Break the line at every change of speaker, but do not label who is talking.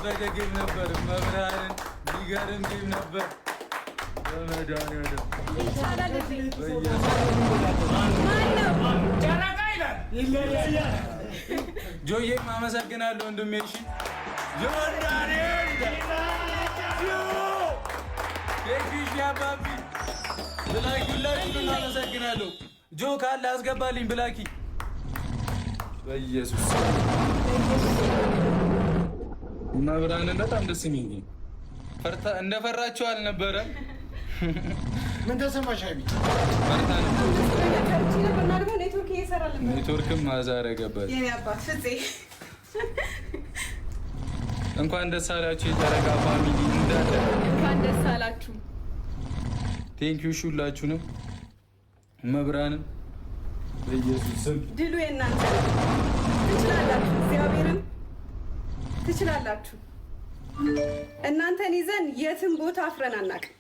የጣፈጠ ጌም ነበር። መብራንን ሊገርም ጌም ነበር። በመድኃኒዓለም ጆዬም አመሰግናለሁ ወንድሜ። እሺ ጆርዳን አባቢ ብላኪ ሁላችሁንም አመሰግናለሁ። ጆ ካለ አስገባልኝ ብላኪ በኢየሱስ መብራንን በጣም ደስ የሚል እንደፈራችሁ አልነበረም።
ምን ተሰማሽ? አይቢ
ፈርታ ነበር።
ኔትወርክ
ኔትወርክም ማዛረ ገባች።
የኔ አባት ፍፄ
እንኳን ደስ አላችሁ የጨረቃ ፋሚሊ እንዳለ
እንኳን ደስ አላችሁ።
ቴንኪዩ ሁላችሁንም መብራንን በኢየሱስ ስም
ድሉ የእናንተ ትችላላችሁ። እግዚአብሔርን ትችላላችሁ። እናንተን ይዘን የትም ቦታ አፍረን አናውቅም።